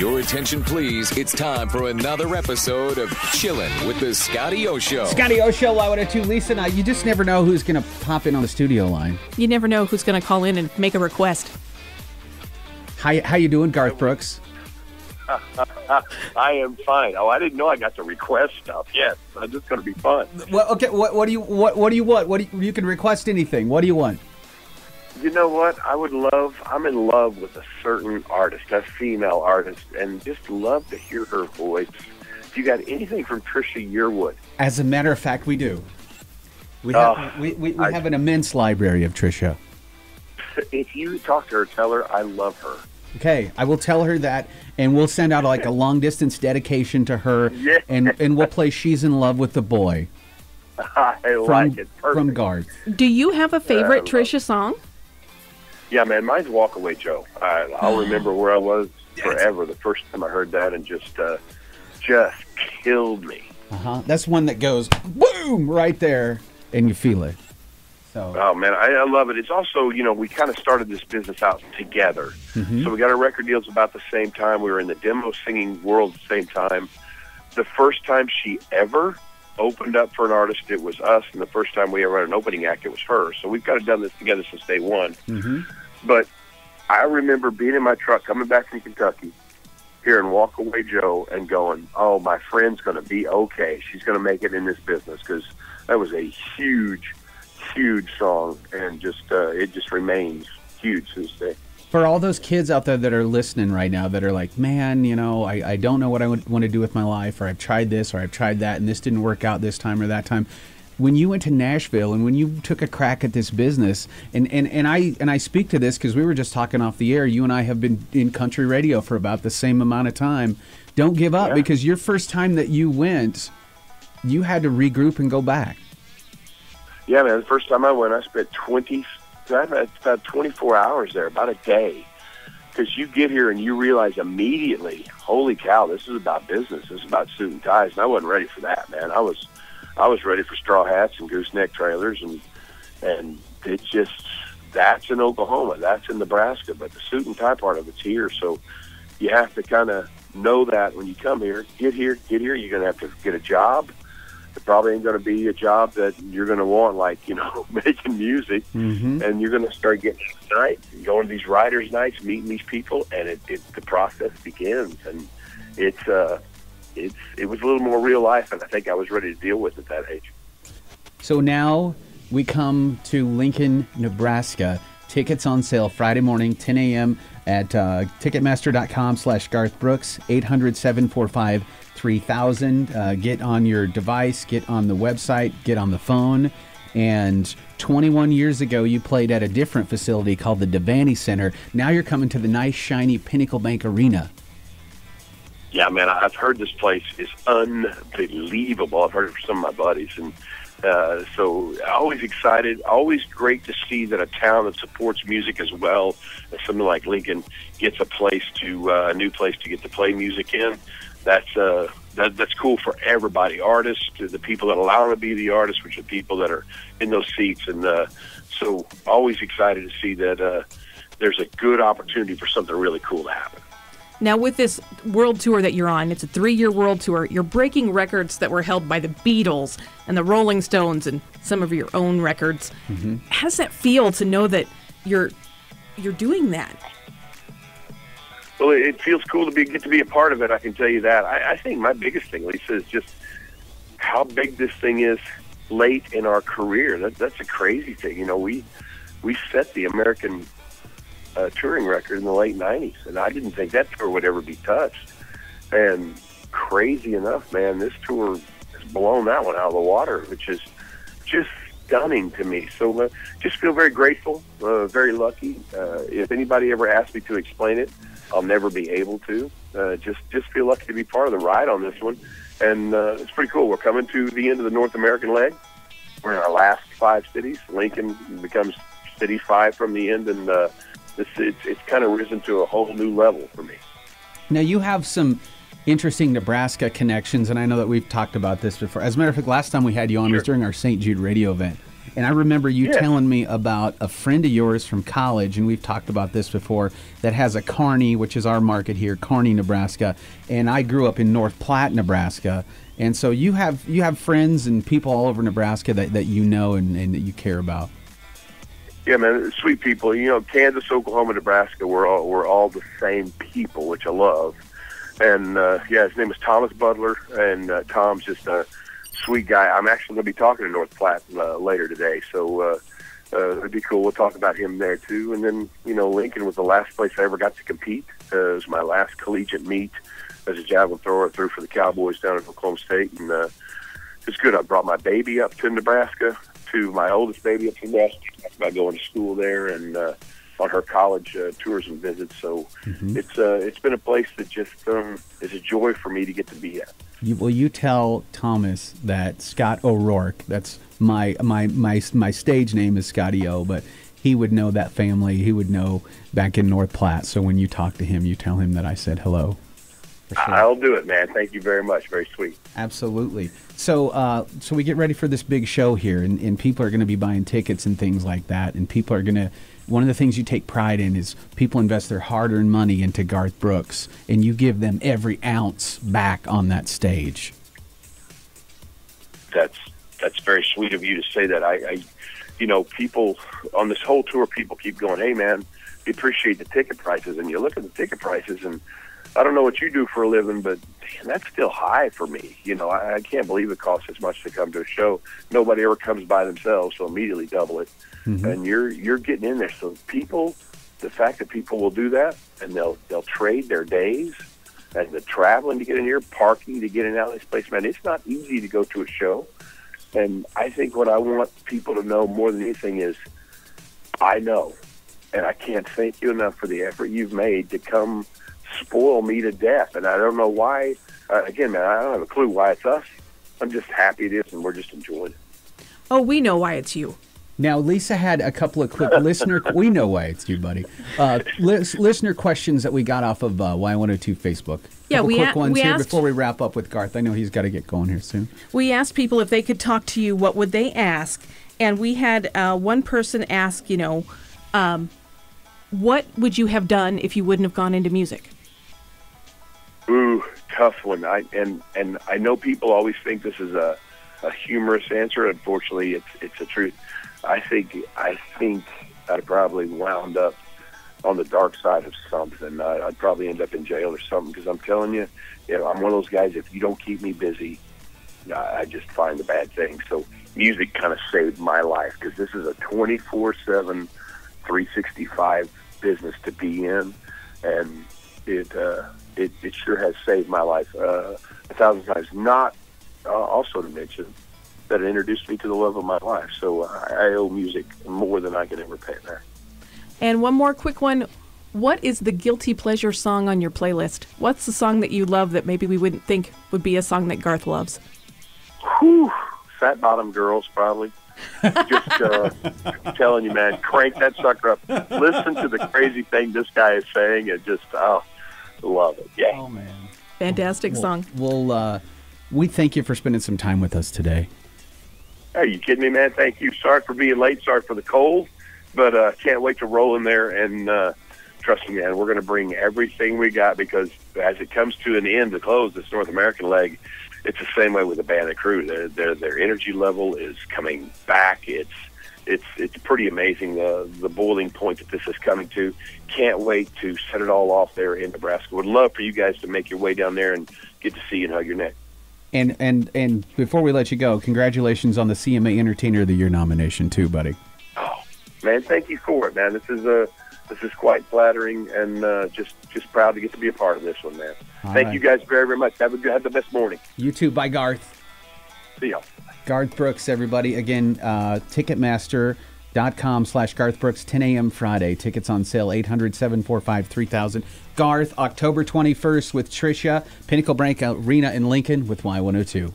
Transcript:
Your attention, please. It's time for another episode of Chillin' with the ScottyO Show. ScottyO Show, Y102. Lisa and I, you just never know who's going to pop in on the studio line. You never know who's going to call in and make a request. How you doing, Garth Brooks? I am fine. Oh, I didn't know I got to request stuff. Yes, it's just going to be fun. Well, okay. What do you want? You can request anything. What do you want? You know what? I'm in love with a certain artist, a female artist, and just love to hear her voice. If you got anything from Trisha Yearwood? As a matter of fact, we do. We have an immense library of Trisha. If you talk to her, tell her I love her. Okay, I will tell her that, and we'll send out like a long-distance dedication to her, Yeah. and we'll play She's in Love with the Boy. I like it. Perfect. From Garth. Do you have a favorite Trisha song? Yeah, man, mine's Walk Away Joe. I'll remember where I was forever the first time I heard that, and just killed me. That's one that goes boom right there, and you feel it. So. Oh, man, I love it. It's also, we kind of started this business out together. Mm-hmm. So we got our record deals about the same time. We were in the demo singing world at the same time. The first time she ever opened up for an artist, it was us, and the first time we ever had an opening act, it was her. So we've kind of done this together since day one. Mm-hmm. But I remember being in my truck, coming back from Kentucky, hearing Walk Away Joe, and going, oh, my friend's going to be okay. She's going to make it in this business, because that was a huge song, and it just remains huge to this day. For all those kids out there that are listening right now that are like, man, I don't know what I want to do with my life, or I've tried this, or I've tried that, and this didn't work out this time or that time. When you went to Nashville and when you took a crack at this business, and I speak to this because we were just talking off the air, you and I have been in country radio for about the same amount of time. Don't give up, because your first time that you went, you had to regroup and go back. Yeah, man, the first time I went, I spent about 24 hours there, about a day. Because you get here and you realize immediately, holy cow, this is about business. This is about suit and ties. And I wasn't ready for that, man. I was ready for straw hats and gooseneck trailers, and it's just, that's in Oklahoma, that's in Nebraska, but the suit and tie part of it's here. So you have to kind of know that when you come here. Get here, you're going to have to get a job. It probably ain't going to be a job that you're going to want, like, making music. Mm-hmm. And you're going to start getting out at night, going to these writers' nights, meeting these people, and the process begins. And it was a little more real life, and I think I was ready to deal with it at that age. So now we come to Lincoln, Nebraska. Tickets on sale Friday morning, 10 a.m. at Ticketmaster.com/Garth Brooks, 800-745-3000. Get on your device, get on the website, get on the phone. And 21 years ago, you played at a different facility called the Devaney Center. Now you're coming to the nice, shiny Pinnacle Bank Arena. Yeah, man, I've heard this place is unbelievable. I've heard it from some of my buddies, and so always excited, always great to see that a town that supports music as well as something like Lincoln gets a new place to get to play music in. That's cool for everybody, artists, to the people that allow them to be the artists, which are people that are in those seats. And so always excited to see that there's a good opportunity for something really cool to happen. Now, with this world tour that you're on, it's a 3-year world tour. You're breaking records that were held by the Beatles and the Rolling Stones and some of your own records. Mm-hmm. How does that feel to know that you're doing that? Well, it feels cool to get to be a part of it. I can tell you that. I think my biggest thing, Lisa, is just how big this thing is late in our career. That's a crazy thing. We set the American touring record in the late 90s, and I didn't think that tour would ever be touched. And crazy enough, man, this tour has blown that one out of the water, which is just stunning to me. So just feel very grateful, very lucky. If anybody ever asked me to explain it, I'll never be able to. Just feel lucky to be part of the ride on this one. And it's pretty cool. We're coming to the end of the North American leg. We're in our last 5 cities. Lincoln becomes city 5 from the end, and it's kind of risen to a whole new level for me. Now, you have some interesting Nebraska connections, and I know that we've talked about this before. As a matter of fact, last time we had you on was during our St. Jude radio event. And I remember you Yeah. telling me about a friend of yours from college, and we've talked about this before, that has a Kearney, which is our market here, Kearney, Nebraska. And I grew up in North Platte, Nebraska. And so you have friends and people all over Nebraska that you know and that you care about. Yeah, man, sweet people. You know, Kansas, Oklahoma, Nebraska, we're all the same people, which I love. And yeah, his name is Thomas Butler, and Tom's just a sweet guy. I'm actually going to be talking to North Platte later today, so it'd be cool. We'll talk about him there too. And then, you know, Lincoln was the last place I ever got to compete. It was my last collegiate meet as a javelin thrower. Threw for the Cowboys down at Oklahoma State, and it's good. I brought my baby up to Nebraska, to my oldest baby up to Nebraska, about going to school there and on her college tours and visits. So it's been a place that just is a joy for me to get to be at. You tell Thomas that Scott O'Rourke, that's my stage name is ScottyO, but he would know that family. He would know back in North Platte. So when you talk to him, you tell him that I said hello. For sure. I'll do it, man. Thank you very much. Very sweet. Absolutely. So so we get ready for this big show here, and people are going to be buying tickets and things like that, and people are going to, one of the things you take pride in is people invest their hard-earned money into Garth Brooks, and you give them every ounce back on that stage. That's very sweet of you to say that. I you know, people on this whole tour, people keep going, hey, man, we appreciate the ticket prices, and you look at the ticket prices, and I don't know what you do for a living, but damn, that's still high for me. You know, I can't believe it costs as much to come to a show. Nobody ever comes by themselves, so immediately double it. And you're getting in there. So people, the fact that people will do that, and they'll trade their days and the traveling to get in here, parking to get in and out of this place, man, it's not easy to go to a show. And I think what I want people to know more than anything is I know, and I can't thank you enough for the effort you've made to come spoil me to death. And I don't know why. Again, man, I don't have a clue why it's us. I'm just happy it is, and we're just enjoying it. Oh, we know why it's you. Now, Lisa had a couple of quick listener. We know why it's you, buddy. Listener questions that we got off of Y102 Facebook. Yeah, couple quick ones we here asked, before we wrap up with Garth. I know he's got to get going here soon. We asked people if they could talk to you, what would they ask? And we had one person ask, you know, what would you have done if you wouldn't have gone into music? Ooh, tough one. I know people always think this is a humorous answer. Unfortunately, it's the truth. I think I'd probably wound up on the dark side of something. I'd probably end up in jail or something, because I'm telling you, I'm one of those guys, if you don't keep me busy, I just find a bad thing. So music kind of saved my life, because this is a 24/7, 365 business to be in, and it sure has saved my life 1,000 times. Not also to mention that it introduced me to the love of my life. So I owe music more than I could ever pay back. And one more quick one. What is the guilty pleasure song on your playlist? What's the song that you love that maybe we wouldn't think would be a song that Garth loves? Whew, Fat Bottom Girls, probably. Just telling you, man, crank that sucker up. Listen to the crazy thing this guy is saying, and just, love it. Yeah. Oh, man. Fantastic song. We thank you for spending some time with us today. Are you kidding me, man? Thank you. Sorry for being late. Sorry for the cold. But can't wait to roll in there. And trust me, man, we're going to bring everything we got, because as it comes to an end to close this North American leg, it's the same way with the band and crew. Their energy level is coming back. It's pretty amazing, the boiling point that this is coming to. Can't wait to set it all off there in Nebraska. Would love for you guys to make your way down there and get to see you and hug your neck. And before we let you go, congratulations on the CMA Entertainer of the Year nomination too, buddy. Oh, man, thank you for it, man. This is quite flattering, and just proud to get to be a part of this one, man. Thank you guys very, very much. Have the best morning. You too. Bye, Garth. See y'all. Garth Brooks, everybody. Again, Ticketmaster.com/Garth Brooks, 10 a.m. Friday. Tickets on sale, 800-745-3000. Garth, October 21st with Tricia, Pinnacle Bank Arena in Lincoln with Y102.